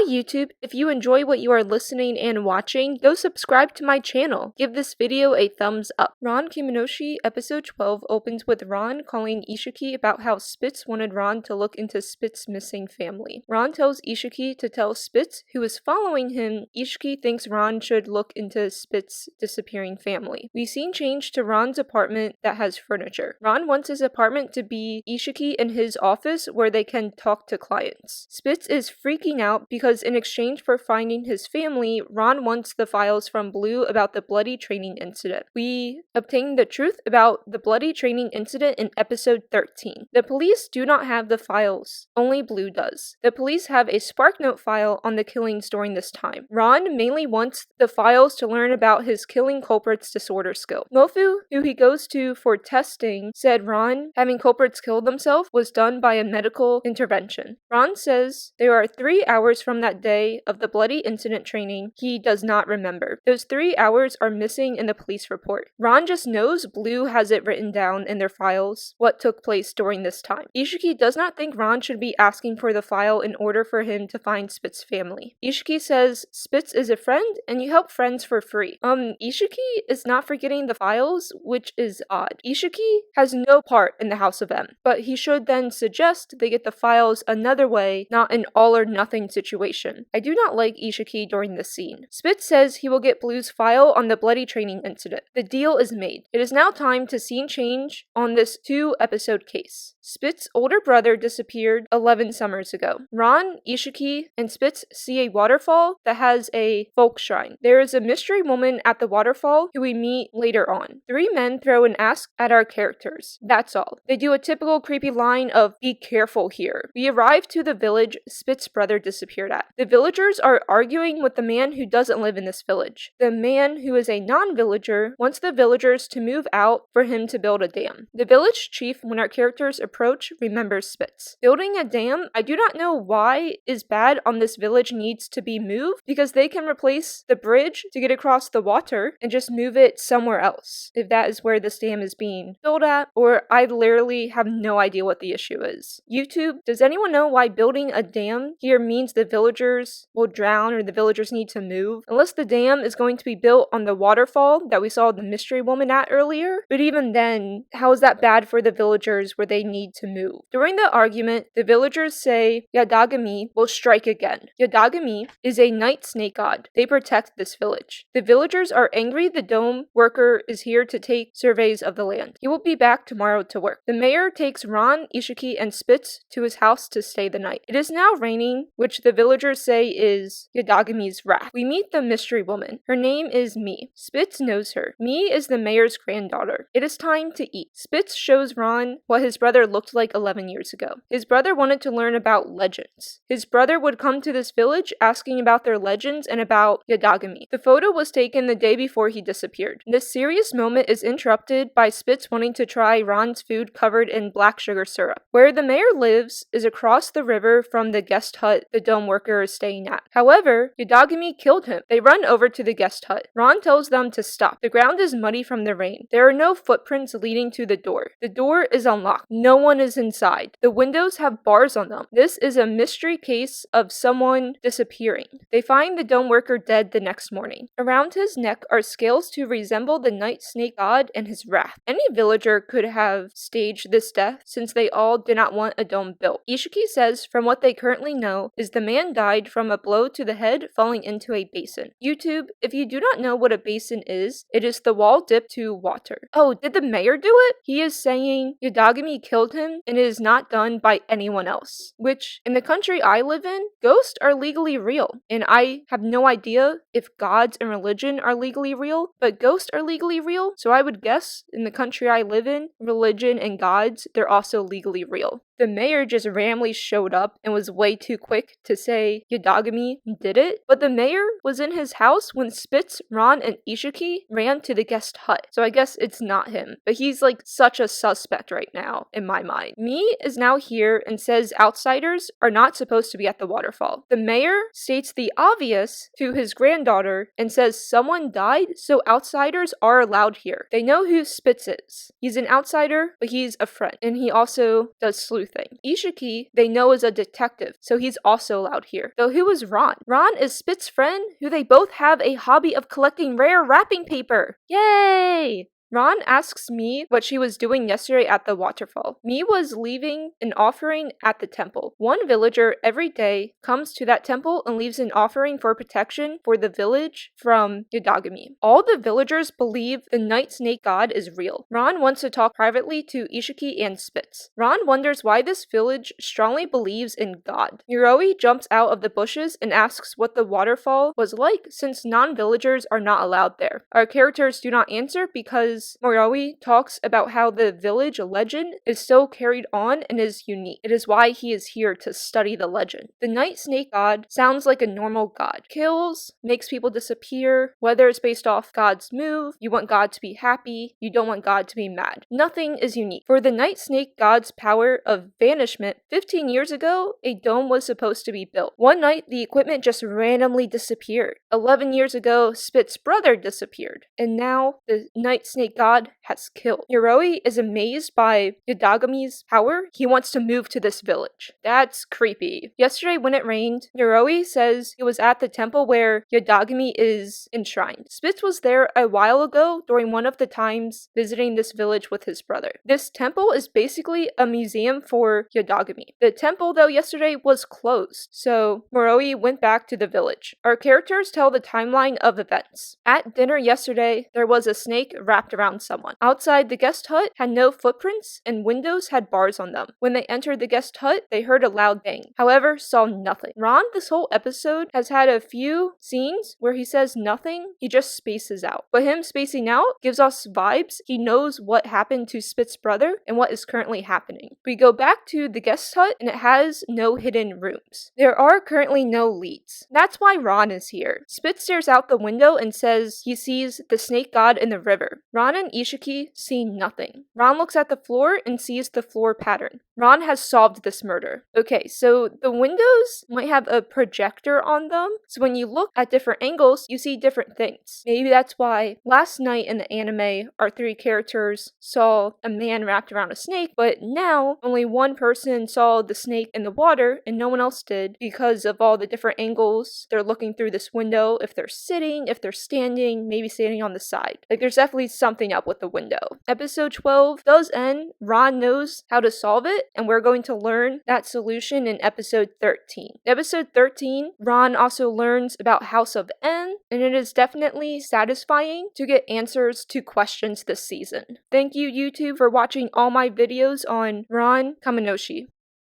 Hi YouTube, if you enjoy what you are listening and watching, go subscribe to my channel. Give this video a thumbs up. Ron Kamonohashi episode 12 opens with Ron calling Ishiki about how Spitz wanted Ron to look into Spitz's missing family. Ron tells Ishiki to tell Spitz, who is following him, Ishiki thinks Ron should look into Spitz's disappearing family. We scene change to Ron's apartment that has furniture. Ron wants his apartment to be Ishiki in his office where they can talk to clients. Spitz is freaking out because in exchange for finding his family, Ron wants the files from Blue about the bloody training incident. We obtain the truth about the bloody training incident in episode 13. The police do not have the files, only Blue does. The police have a SparkNote file on the killings during this time. Ron mainly wants the files to learn about his killing culprits disorder skill. Mofu, who he goes to for testing, said Ron having culprits kill themselves was done by a medical intervention. Ron says there are 3 hours from that day of the bloody incident training he does not remember. Those 3 hours are missing in the police report. Ron just knows Blue has it written down in their files what took place during this time. Ishiki does not think Ron should be asking for the file in order for him to find Spitz's family. Ishiki says Spitz is a friend and you help friends for free. Ishiki is not forgetting the files, which is odd. Ishiki has no part in the House of M, but he should then suggest they get the files another way, not an all or nothing situation. I do not like Ishiki during this scene. Spitz says he will get Blue's file on the bloody training incident. The deal is made. It is now time to scene change on this 2-episode case. Spitz's older brother disappeared 11 summers ago. Ron, Ishiki, and Spitz see a waterfall that has a folk shrine. There is a mystery woman at the waterfall who we meet later on. 3 men throw an ask at our characters. That's all. They do a typical creepy line of "be careful here." We arrive to the village Spitz's brother disappeared at. The villagers are arguing with the man who doesn't live in this village. The man, who is a non-villager, wants the villagers to move out for him to build a dam. The village chief, when our characters approach, remembers Spitz. Building a dam, I do not know why, is bad on this village needs to be moved because they can replace the bridge to get across the water and just move it somewhere else if that is where this dam is being built at, or I literally have no idea what the issue is. YouTube, does anyone know why building a dam here means the villagers will drown or the villagers need to move? Unless the dam is going to be built on the waterfall that we saw the mystery woman at earlier, but even then, how is that bad for the villagers where they need to move? During the argument, the villagers say Yadagami will strike again. Yadagami is a night snake god. They protect this village. The villagers are angry the dome worker is here to take surveys of the land. He will be back tomorrow to work. The mayor takes Ron, Ishiki, and Spitz to his house to stay the night. It is now raining, which the villagers say is Yadagami's wrath. We meet the mystery woman. Her name is Mi. Spitz knows her. Mi is the mayor's granddaughter. It is time to eat. Spitz shows Ron what his brother looked like 11 years ago. His brother wanted to learn about legends. His brother would come to this village asking about their legends and about Yadagami. The photo was taken the day before he disappeared. This serious moment is interrupted by Spitz wanting to try Ron's food covered in black sugar syrup. Where the mayor lives is across the river from the guest hut the dome worker is staying at. However, Yadagami killed him. They run over to the guest hut. Ron tells them to stop. The ground is muddy from the rain. There are no footprints leading to the door. The door is unlocked. No one is inside. The windows have bars on them. This is a mystery case of someone disappearing. They find the dome worker dead the next morning. Around his neck are scales to resemble the night snake god and his wrath. Any villager could have staged this death since they all did not want a dome built. Ishiki says from what they currently know is the man died from a blow to the head falling into a basin. YouTube, if you do not know what a basin is, it is the wall dipped to water. Oh, did the mayor do it? He is saying Yadagami killed him and it is not done by anyone else. Which, in the country I live in, ghosts are legally real. And I have no idea if gods and religion are legally real, but ghosts are legally real. So I would guess in the country I live in, religion and gods, they're also legally real. The mayor just randomly showed up and was way too quick to say Yadagami did it, but the mayor was in his house when Spitz, Ron, and Ishiki ran to the guest hut, so I guess it's not him, but he's like such a suspect right now in my mind. Mi is now here and says outsiders are not supposed to be at the waterfall. The mayor states the obvious to his granddaughter and says someone died, so outsiders are allowed here. They know who Spitz is. He's an outsider, but he's a friend, and he also does sleuth everything. Ishiki, they know is a detective, so he's also allowed here. Though who is Ron? Ron is Spit's friend, who they both have a hobby of collecting rare wrapping paper. Yay! Ron asks Mii what she was doing yesterday at the waterfall. Mii was leaving an offering at the temple. One villager every day comes to that temple and leaves an offering for protection for the village from Yodagami. All the villagers believe the night snake god is real. Ron wants to talk privately to Ishiki and Spitz. Ron wonders why this village strongly believes in God. Yoroi jumps out of the bushes and asks what the waterfall was like since non-villagers are not allowed there. Our characters do not answer because Moroi talks about how the village legend is still carried on and is unique. It is why he is here to study the legend. The night snake god sounds like a normal god. Kills, makes people disappear, whether it's based off God's move, you want God to be happy, you don't want God to be mad. Nothing is unique. For the night snake god's power of banishment, 15 years ago, a dome was supposed to be built. One night, the equipment just randomly disappeared. 11 years ago, Spit's brother disappeared. And now, the night snake god has killed. Yoroi is amazed by Yodagami's power. He wants to move to this village. That's creepy. Yesterday when it rained, Yoroi says he was at the temple where Yodagami is enshrined. Spitz was there a while ago during one of the times visiting this village with his brother. This temple is basically a museum for Yodagami. The temple though yesterday was closed, so Moroi went back to the village. Our characters tell the timeline of events. At dinner yesterday, there was a snake wrapped around someone. Outside, the guest hut had no footprints and windows had bars on them. When they entered the guest hut, they heard a loud bang. However, saw nothing. Ron, this whole episode, has had a few scenes where he says nothing, he just spaces out. But him spacing out gives us vibes. He knows what happened to Spit's brother and what is currently happening. We go back to the guest hut and it has no hidden rooms. There are currently no leads. That's why Ron is here. Spitz stares out the window and says he sees the snake god in the river. Ron and Ishiki see nothing. Ron looks at the floor and sees the floor pattern. Ron has solved this murder. Okay, so the windows might have a projector on them, so when you look at different angles, you see different things. Maybe that's why last night in the anime, our three characters saw a man wrapped around a snake, but now only one person saw the snake in the water and no one else did because of all the different angles they're looking through this window. If they're sitting, if they're standing, maybe standing on the side. Like there's definitely something up with the window. Episode 12 does end. Ron knows how to solve it, and we're going to learn that solution in episode 13. Episode 13, Ron also learns about House of N, and it is definitely satisfying to get answers to questions this season. Thank you, YouTube, for watching all my videos on Ron Kamonohashi.